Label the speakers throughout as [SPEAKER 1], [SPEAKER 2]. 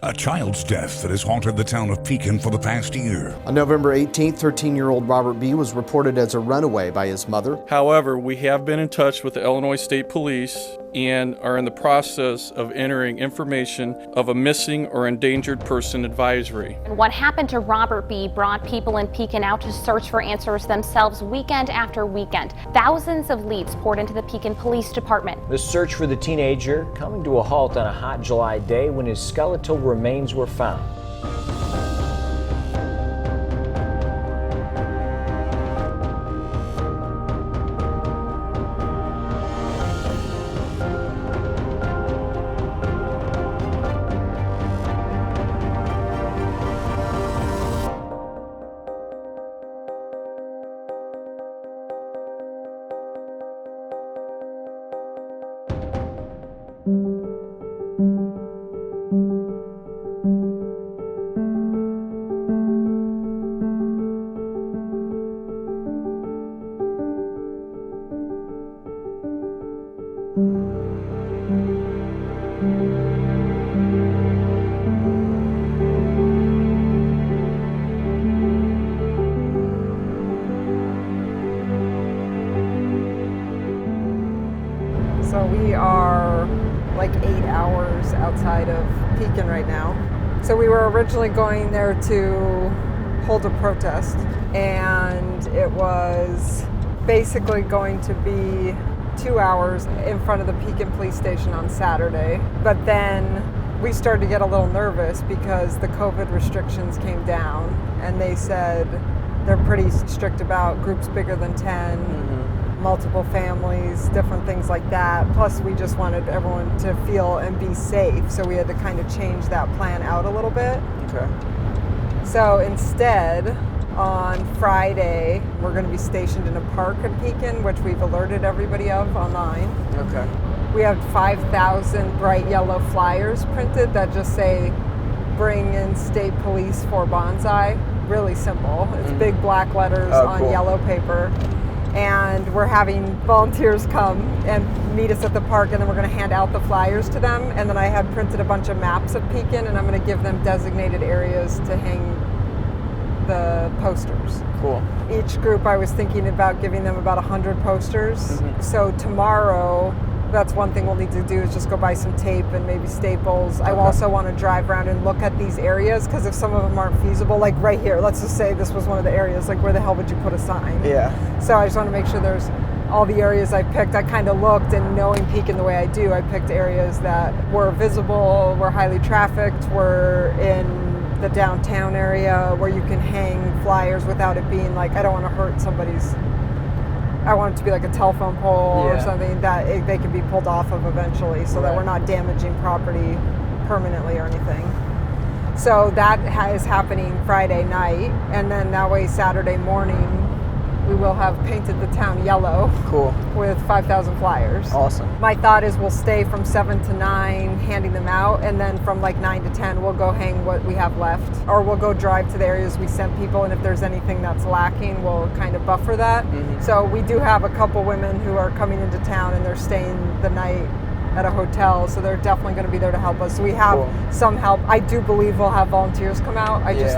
[SPEAKER 1] A child's death that has haunted the town of Pekin for the past year.
[SPEAKER 2] On November 18th, 13-year-old Robert B. was reported as a runaway by his mother.
[SPEAKER 3] However, we have been in touch with the Illinois State Police and are in the process of entering information of a missing or endangered person advisory.
[SPEAKER 4] And what happened to Robert B. brought people in Pekin out to search for answers themselves weekend after weekend. Thousands of leads poured into the Pekin Police Department.
[SPEAKER 5] The search for the teenager coming to a halt on a hot July day when his skeletal remains were found.
[SPEAKER 6] So we are like 8 hours outside of Pekin right now. So we were originally going there to hold a protest, and it was basically going to be 2 hours in front of the Pekin police station on Saturday. But then we started to get a little nervous because the COVID restrictions came down, and they said they're pretty strict about groups bigger than 10. Multiple families, different things like that. Plus, we just wanted everyone to feel and be safe, so we had to kind of change that plan out a little bit.
[SPEAKER 5] Okay.
[SPEAKER 6] So instead, on Friday, we're going to be stationed in a park in Pekin, which we've alerted everybody of online.
[SPEAKER 5] Okay.
[SPEAKER 6] We have 5,000 bright yellow flyers printed that just say, "Bring in state police for BONZAI." Really simple. It's big black letters on
[SPEAKER 5] cool.
[SPEAKER 6] yellow paper. And we're having volunteers come and meet us at the park, and then we're going to hand out the flyers to them. And then I had printed a bunch of maps of Pekin, and I'm going to give them designated areas to hang the posters.
[SPEAKER 5] Cool.
[SPEAKER 6] Each group, I was thinking about giving them about 100 posters. So tomorrow, that's one thing we'll need to do, is just go buy some tape and maybe staples. I also want to drive around and look at these areas, because if some of them aren't feasible, like right here, let's just say this was one of the areas, like where the hell would you put a sign?
[SPEAKER 5] Yeah.
[SPEAKER 6] So I just want to make sure there's all the areas I picked. I kind of looked, and knowing Pekin the way I do, I picked areas that were visible, were highly trafficked, were in the downtown area where you can hang flyers without it being like, I don't want to hurt somebody's, I want it to be like a telephone pole or something that they can be pulled off of eventually, so that we're not damaging property permanently or anything. So that is happening Friday night, and then that way Saturday morning we will have painted the town yellow.
[SPEAKER 5] Cool.
[SPEAKER 6] With 5,000 flyers.
[SPEAKER 5] Awesome.
[SPEAKER 6] My thought is we'll stay from 7 to 9 handing them out, and then from like 9 to 10 we'll go hang what we have left, or we'll go drive to the areas we sent people, and if there's anything that's lacking we'll kind of buffer that. So we do have a couple women who are coming into town, and they're staying the night at a hotel, so they're definitely going to be there to help us. So we have some help. I do believe we'll have volunteers come out. I just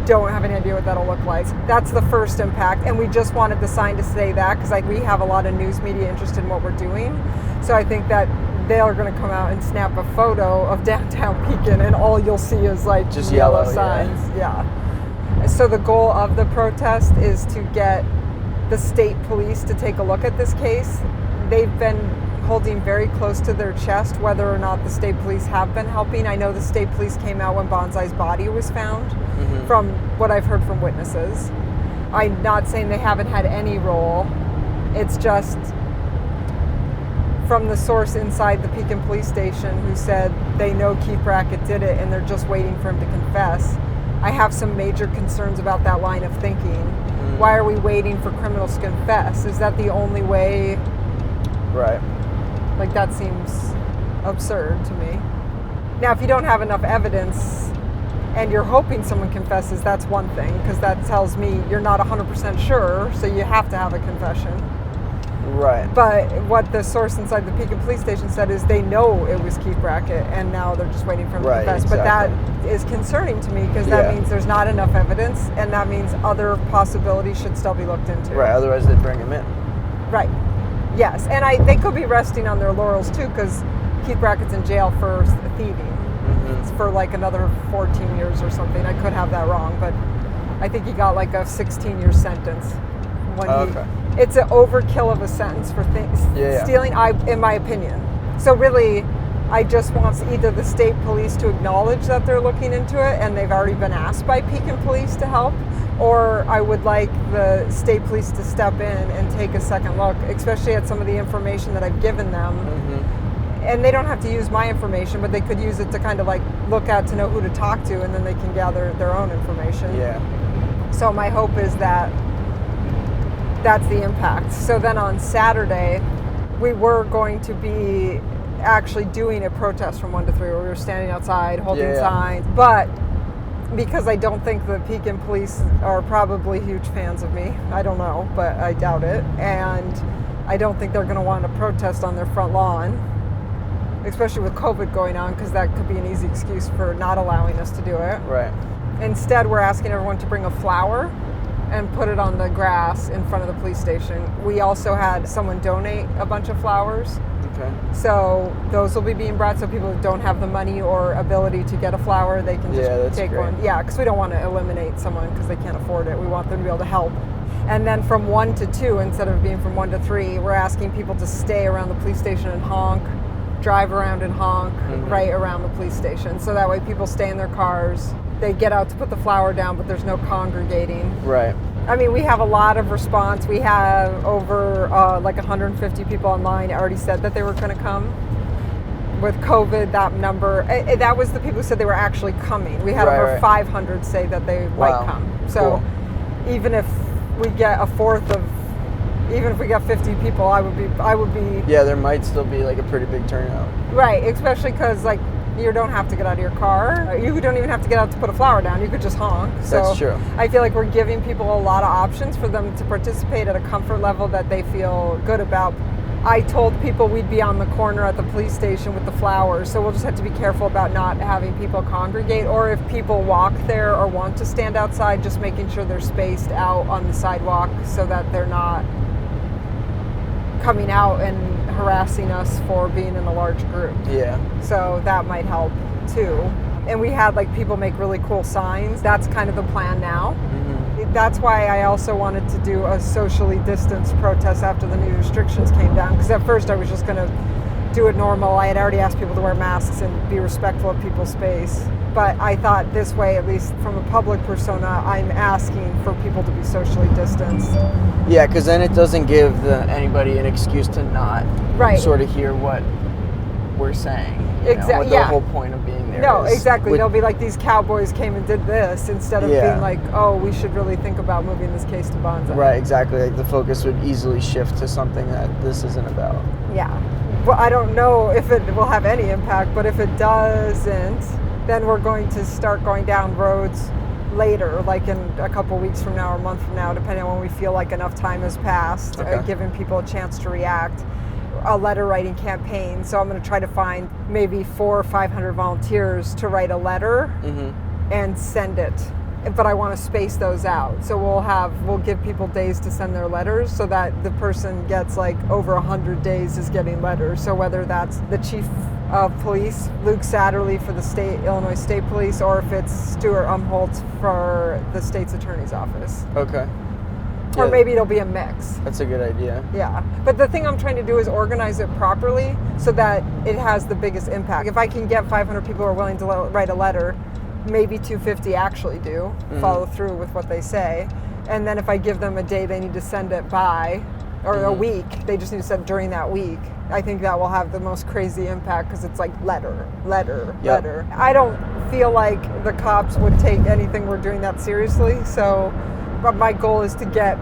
[SPEAKER 6] don't have any idea what that'll look like. That's the first impact, and we just wanted the sign to say that because like we have a lot of news media interested in what we're doing. So I think that they are going to come out and snap a photo of downtown Pekin, and all you'll see is like
[SPEAKER 5] just
[SPEAKER 6] yellow signs. So the goal of the protest is to get the state police to take a look at this case. They've been holding very close to their chest whether or not the state police have been helping. I know the state police came out when BONZAI's body was found, from what I've heard from witnesses. I'm not saying they haven't had any role. It's just from the source inside the Pekin police station who said they know Keith Brackett did it and they're just waiting for him to confess. I have some major concerns about that line of thinking. Why are we waiting for criminals to confess? Is that the only way?
[SPEAKER 5] Right.
[SPEAKER 6] Like, that seems absurd to me. Now, if you don't have enough evidence and you're hoping someone confesses, that's one thing, because that tells me you're not 100% sure, so you have to have a confession.
[SPEAKER 7] Right.
[SPEAKER 6] But what the source inside the Pekin police station said is they know it was Keith Brackett, and now they're just waiting for him to confess.
[SPEAKER 7] Exactly.
[SPEAKER 6] But that is concerning to me because that means there's not enough evidence, and that means other possibilities should still be looked into.
[SPEAKER 7] Right, otherwise they'd bring him in.
[SPEAKER 6] Right. Yes, and they could be resting on their laurels too, because Keith Brackett's in jail for thieving for like another 14 years or something. I could have that wrong, but I think he got like a 16-year sentence. It's an overkill of a sentence for stealing, in my opinion. So really, I just want either the state police to acknowledge that they're looking into it, and they've already been asked by Pekin police to help, or I would like the state police to step in and take a second look, especially at some of the information that I've given them. And they don't have to use my information, but they could use it to kind of like look at to know who to talk to, and then they can gather their own information.
[SPEAKER 7] Yeah.
[SPEAKER 6] So my hope is that that's the impact. So then on Saturday, we were going to be actually doing a protest from 1 to 3 where we were standing outside holding signs, but because I don't think the Pekin police are probably huge fans of me. I don't know, but I doubt it. And I don't think they're going to want to protest on their front lawn, especially with COVID going on, because that could be an easy excuse for not allowing us to do it.
[SPEAKER 7] Right.
[SPEAKER 6] Instead, we're asking everyone to bring a flower and put it on the grass in front of the police station. We also had someone donate a bunch of flowers.
[SPEAKER 7] Okay.
[SPEAKER 6] So those will be being brought, so people who don't have the money or ability to get a flower, they can just take one. Yeah, because we don't want to eliminate someone because they can't afford it. We want them to be able to help. And then from 1 to 2, instead of being from 1 to 3, we're asking people to stay around the police station and honk, drive around and honk right around the police station. So that way people stay in their cars. They get out to put the flower down, but there's no congregating.
[SPEAKER 7] Right.
[SPEAKER 6] I mean, we have a lot of response. We have over like 150 people online already said that they were going to come. With COVID, that number, that was the people who said they were actually coming. We had over 500 say that they might come. So even if we get a fourth of, even if we got 50 people, I would be.
[SPEAKER 7] Yeah, there might still be like a pretty big turnout.
[SPEAKER 6] Right, especially because like you don't have to get out of your car. You don't even have to get out to put a flower down. You could just honk. So
[SPEAKER 7] that's true.
[SPEAKER 6] I feel like we're giving people a lot of options for them to participate at a comfort level that they feel good about. I told people we'd be on the corner at the police station with the flowers, so we'll just have to be careful about not having people congregate, or if people walk there or want to stand outside, just making sure they're spaced out on the sidewalk so that they're not coming out and harassing us for being in a large group.
[SPEAKER 7] Yeah.
[SPEAKER 6] So that might help too. And we had like people make really cool signs. That's kind of the plan now. That's why I also wanted to do a socially distanced protest after the new restrictions came down, because at first I was just going to do it normal. I had already asked people to wear masks and be respectful of people's space. But I thought this way, at least from a public persona, I'm asking for people to be socially distanced.
[SPEAKER 7] Yeah, because then it doesn't give anybody an excuse to not sort of hear what we're saying. Exactly. The whole point of being there.
[SPEAKER 6] No, exactly. They'll be like, these cowboys came and did this, instead of being like, oh, we should really think about moving this case to BONZAI.
[SPEAKER 7] Right, exactly. Like the focus would easily shift to something that this isn't about.
[SPEAKER 6] Yeah. Well, I don't know if it will have any impact, but if it doesn't, then we're going to start going down roads later, like in a couple weeks from now or a month from now, depending on when we feel like enough time has passed, giving people a chance to react. A letter writing campaign. So I'm going to try to find maybe 400 or 500 volunteers to write a letter and send it. But I want to space those out. So we'll give people days to send their letters, so that the person gets like over 100 days is getting letters. So whether that's the chief of police, Luke Satterley for the Illinois State Police, or if it's Stuart Umholtz for the state's attorney's office.
[SPEAKER 7] Okay.
[SPEAKER 6] Or maybe it'll be a mix.
[SPEAKER 7] That's a good idea.
[SPEAKER 6] Yeah. But the thing I'm trying to do is organize it properly so that it has the biggest impact. If I can get 500 people who are willing to write a letter, maybe 250 actually do follow through with what they say. And then if I give them a day they need to send it by, or a week, they just need to send it during that week, I think that will have the most crazy impact, because it's like letter. I don't feel like the cops would take anything we're doing that seriously, so but my goal is to get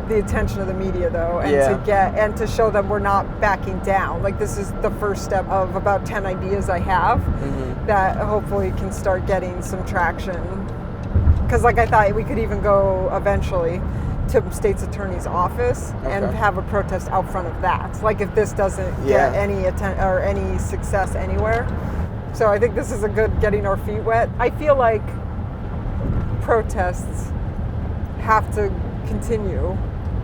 [SPEAKER 6] the attention of the media, though, and to show them we're not backing down. Like, this is the first step of about 10 ideas I have that hopefully can start getting some traction. Because like I thought we could even go eventually to state's attorney's office and have a protest out front of that. Like if this doesn't get any or any success anywhere. So I think this is a good getting our feet wet. I feel like protests have to continue.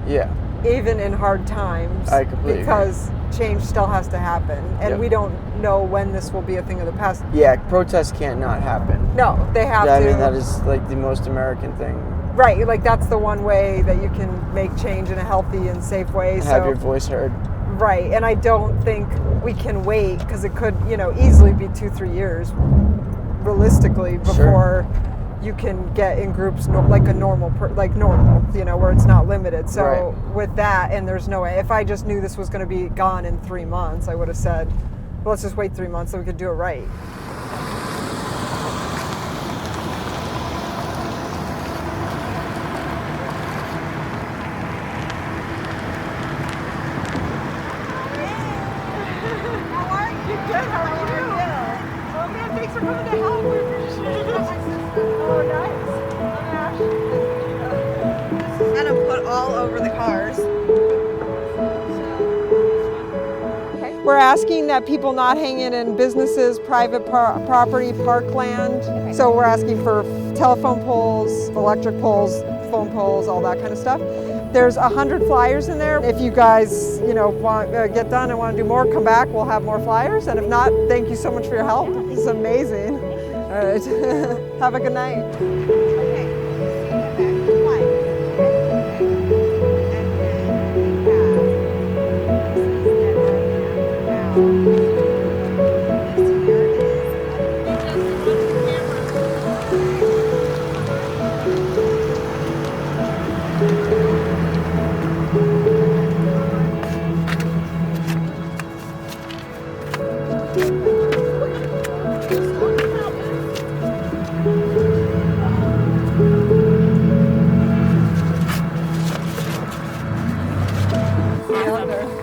[SPEAKER 7] Yeah.
[SPEAKER 6] Even in hard times.
[SPEAKER 7] I completely
[SPEAKER 6] because
[SPEAKER 7] agree.
[SPEAKER 6] Change still has to happen. And we don't know when this will be a thing of the past.
[SPEAKER 7] Yeah, protests can't not happen.
[SPEAKER 6] No, they have to.
[SPEAKER 7] I mean, that is like the most American thing.
[SPEAKER 6] Right, like that's the one way that you can make change in a healthy and safe way.
[SPEAKER 7] Have your voice heard.
[SPEAKER 6] Right, and I don't think we can wait because it could, easily be 2-3 years, realistically, before you can get in groups like a normal, where it's not limited. So with that, and there's no way. If I just knew this was going to be gone in 3 months, I would have said, well, let's just wait 3 months so we could do it right. We're asking that people not hang it in businesses, private property, parkland. Okay. So we're asking for telephone poles, electric poles, phone poles, all that kind of stuff. There's 100 flyers in there. If you guys, want get done and want to do more, come back. We'll have more flyers. And if not, thank you so much for your help. This is amazing. All right. Have a good night.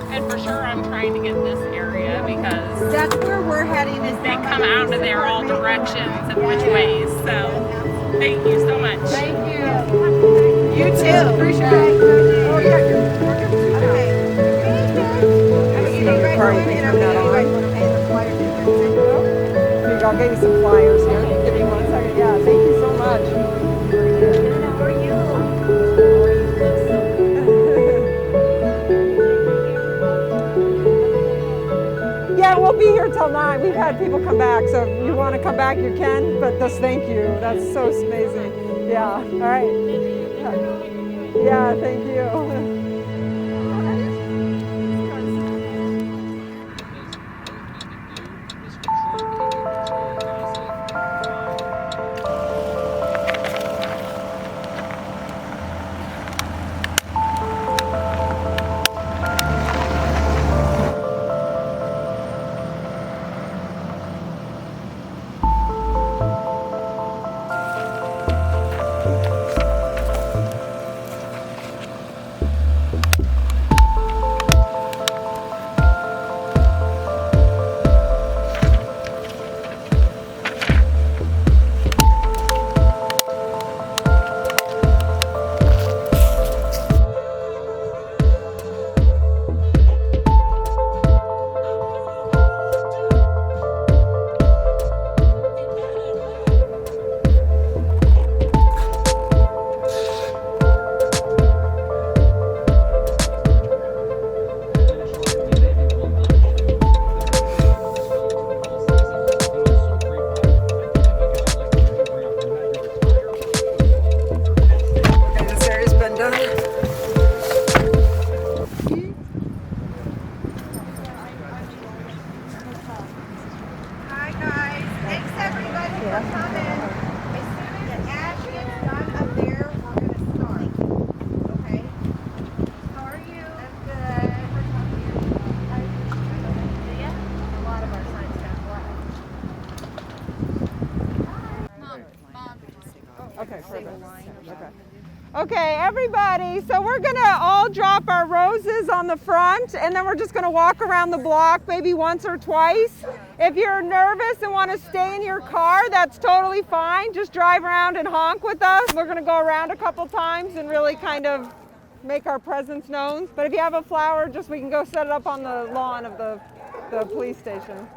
[SPEAKER 8] And for sure I'm trying to get this area because that's where we're heading. Is they come out of there all directions and which ways. So thank you so much. Thank you. You too. Appreciate it. Oh yeah. Okay.
[SPEAKER 6] I'll get you some flyers here. Give me 1 second. Yeah, thank you so much.
[SPEAKER 8] How are you?
[SPEAKER 6] Yeah, we'll be here till 9. We've had people come back, so if you want to come back, you can. But just thank you. That's so amazing. Yeah. All right. Yeah. Thank you. Okay, perfect. Okay, everybody, so we're gonna all drop our roses on the front and then we're just gonna walk around the block maybe once or twice. If you're nervous and wanna stay in your car, that's totally fine. Just drive around and honk with us. We're gonna go around a couple times and really kind of make our presence known. But if you have a flower, just we can go set it up on the lawn of the police station.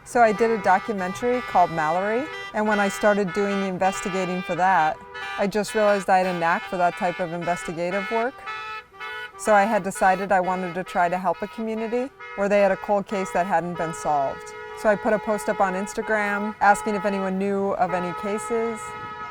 [SPEAKER 6] So I did a documentary called Mallory, and when I started doing the investigating for that, I just realized I had a knack for that type of investigative work. So I had decided I wanted to try to help a community where they had a cold case that hadn't been solved. So I put a post up on Instagram asking if anyone knew of any cases,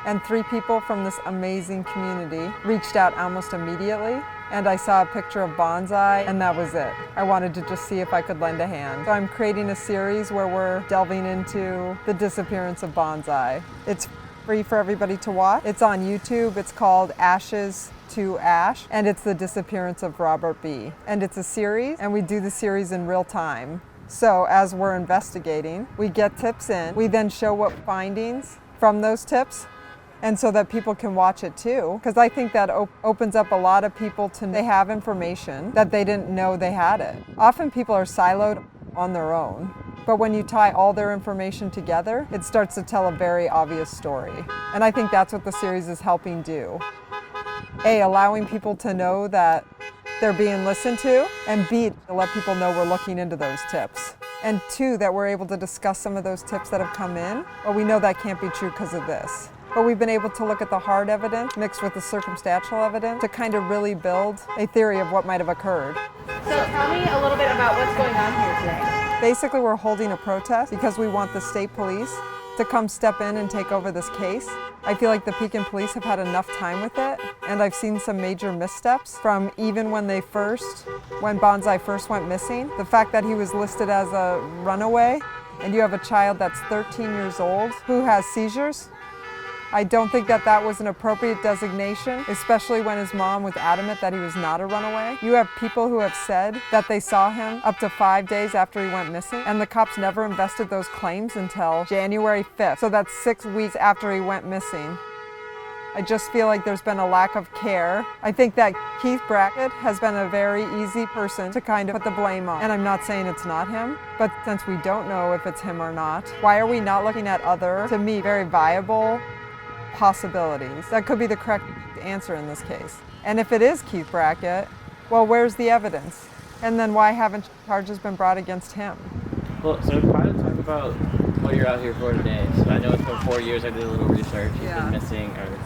[SPEAKER 6] and 3 people from this amazing community reached out almost immediately. And I saw a picture of BONZAI, and that was it. I wanted to just see if I could lend a hand. So I'm creating a series where we're delving into the disappearance of BONZAI. It's free for everybody to watch. It's on YouTube. It's called Ashes to Ash, and it's the disappearance of Robert B. And it's a series, and we do the series in real time. So as we're investigating, we get tips in. We then show what findings from those tips, and so that people can watch it too, because I think that opens up a lot of people to they have information that they didn't know they had it. Often people are siloed on their own, but when you tie all their information together, it starts to tell a very obvious story. And I think that's what the series is helping do. A, allowing people to know that they're being listened to, and B, to let people know we're looking into those tips. And 2, that we're able to discuss some of those tips that have come in, but we know that can't be true because of this. But we've been able to look at the hard evidence mixed with the circumstantial evidence to kind of really build a theory of what might have occurred.
[SPEAKER 9] So tell me a little bit about what's going on here today.
[SPEAKER 6] Basically, we're holding a protest because we want the state police to come step in and take over this case. I feel like the Pekin police have had enough time with it, and I've seen some major missteps from even when BONZAI first went missing. The fact that he was listed as a runaway, and you have a child that's 13 years old who has seizures. I don't think that that was an appropriate designation, especially when his mom was adamant that he was not a runaway. You have people who have said that they saw him up to 5 days after he went missing, and the cops never invested those claims until January 5th. So that's 6 weeks after he went missing. I just feel like there's been a lack of care. I think that Keith Brackett has been a very easy person to kind of put the blame on. And I'm not saying it's not him, but since we don't know if it's him or not, why are we not looking at other, to me, very viable possibilities? That could be the correct answer in this case. And if it is Keith Brackett, well, where's the evidence? And then why haven't charges been brought against him?
[SPEAKER 10] Well, so kind of talk about what you're out here for today. So I know it's been 4 years. I did a little research. He's been missing, or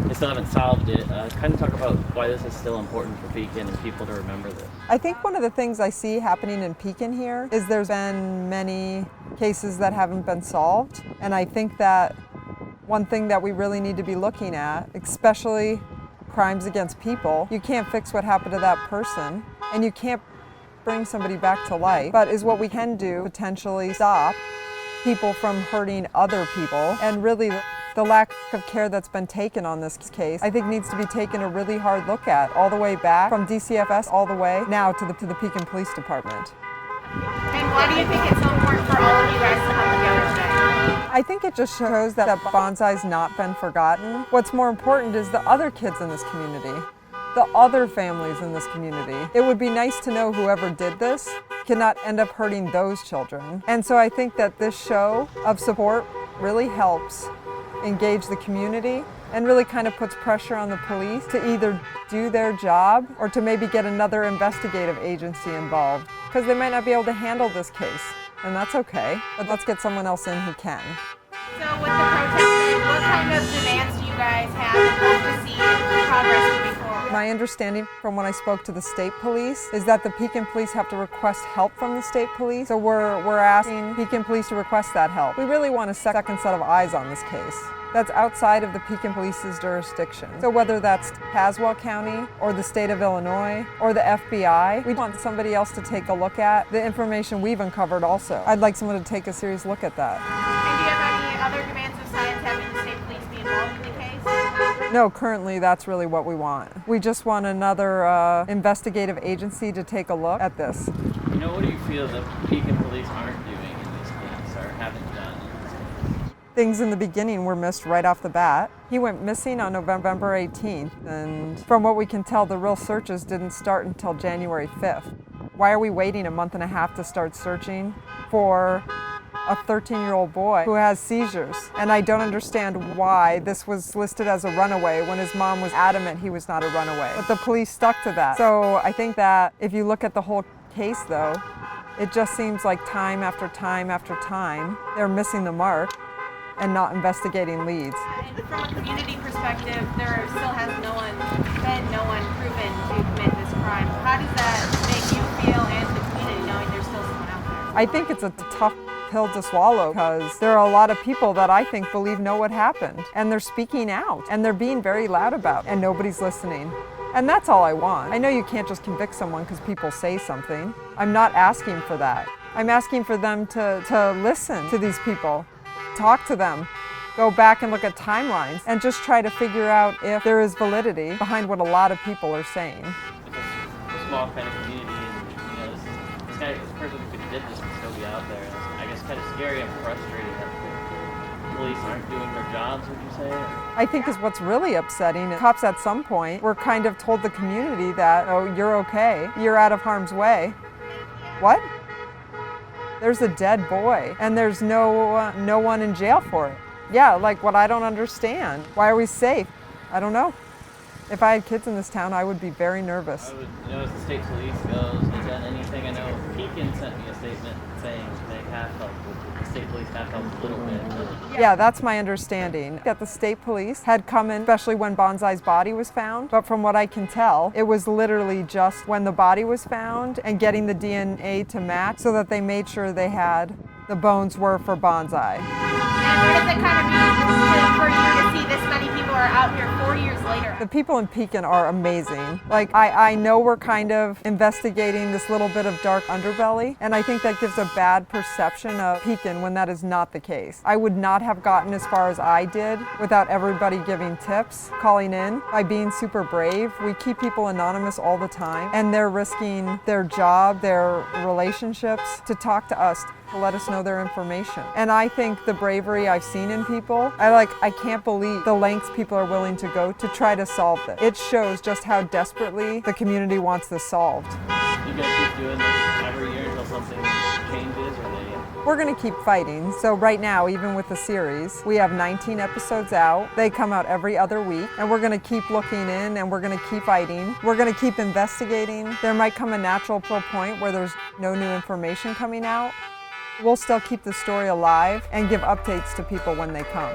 [SPEAKER 10] they still haven't solved it. Kind of talk about why this is still important for Pekin and people to remember this.
[SPEAKER 6] I think one of the things I see happening in Pekin here is there's been many cases that haven't been solved. And I think that one thing that we really need to be looking at, especially crimes against people, you can't fix what happened to that person, and you can't bring somebody back to life, but is what we can do potentially stop people from hurting other people. And really the lack of care that's been taken on this case, I think needs to be taken a really hard look at, all the way back from DCFS all the way now to the Pekin Police Department.
[SPEAKER 9] And why do you think it's so important for all of you guys to come together today?
[SPEAKER 6] I think it just shows that BONZAI's not been forgotten. What's more important is the other kids in this community, the other families in this community. It would be nice to know whoever did this cannot end up hurting those children. And so I think that this show of support really helps engage the community and really kind of puts pressure on the police to either do their job or to maybe get another investigative agency involved, because they might not be able to handle this case, and that's okay, but let's get someone else in who can.
[SPEAKER 9] So with the protest, what kind of demands do you guys have and hope to see progress moving forward?
[SPEAKER 6] My understanding from when I spoke to the state police is that the Pekin police have to request help from the state police. So we're asking Pekin police to request that help. We really want a second set of eyes on this case that's outside of the Pekin police's jurisdiction. So whether that's Tazewell County or the state of Illinois or the FBI, we want somebody else to take a look at the information we've uncovered also. I'd like someone to take a serious look at that.
[SPEAKER 9] And do you have any other demands of science having the state police be involved in the case?
[SPEAKER 6] No, currently that's really what we want. We just want another investigative agency to take a look at this.
[SPEAKER 10] You know, what do you feel the Pekin police aren't doing in this case or haven't done in this case?
[SPEAKER 6] Things in the beginning were missed right off the bat. He went missing on November 18th, and from what we can tell, the real searches didn't start until January 5th. Why are we waiting a month and a half to start searching for a 13-year-old boy who has seizures? And I don't understand why this was listed as a runaway when his mom was adamant he was not a runaway. But the police stuck to that. So I think that if you look at the whole case, though, it just seems like time after time after time, they're missing the mark and not investigating leads.
[SPEAKER 9] And from a community perspective, there still has no one proven to commit this crime. How does that make you feel and the community knowing there's still someone out there?
[SPEAKER 6] I think it's a tough pill to swallow because there are a lot of people that I think know what happened, and they're speaking out and they're being very loud about it, and nobody's listening. And that's all I want. I know you can't just convict someone because people say something. I'm not asking for that. I'm asking for them to listen to these people, talk to them, go back and look at timelines, and just try to figure out if there is validity behind what a lot of people are saying.
[SPEAKER 10] It's a small kind of community, and you know, this person who did this can still be out there. And it's, I guess, kind of scary and frustrating that police aren't doing their jobs, would you say?
[SPEAKER 6] I think is what's really upsetting. Cops at some point were kind of told the community that, oh, you're okay, you're out of harm's way. What? There's a dead boy, and there's no one in jail for it. Yeah, like what I don't understand. Why are we safe? I don't know. If I had kids in this town, I would be very nervous.
[SPEAKER 10] You know, as the state police goes, has done anything? I know Pekin sent me a statement saying they have helped, the state police have helped a little bit.
[SPEAKER 6] Yeah, that's my understanding. That the state police had come in, especially when BONZAI's body was found. But from what I can tell, it was literally just when the body was found and getting the DNA to match so that they made sure they had the bones were for BONZAI.
[SPEAKER 9] And what does it kind of mean for you to see this many people are out here 4 years later?
[SPEAKER 6] The people in Pekin are amazing. Like, I know we're kind of investigating this little bit of dark underbelly, and I think that gives a bad perception of Pekin when that is not the case. I would not have gotten as far as I did without everybody giving tips, calling in, by being super brave. We keep people anonymous all the time, and they're risking their job, their relationships to talk to us. to let us know their information. And I think the bravery I've seen in people, I can't believe the lengths people are willing to go to try to solve this. It shows just how desperately the community wants this solved.
[SPEAKER 10] You guys keep doing this every year until something changes, or
[SPEAKER 6] We're going to keep fighting. So right now, even with the series, we have 19 episodes out. They come out every other week, and we're going to keep looking in, and we're going to keep fighting. We're going to keep investigating. There might come a natural point where there's no new information coming out. We'll still keep the story alive and give updates to people when they come.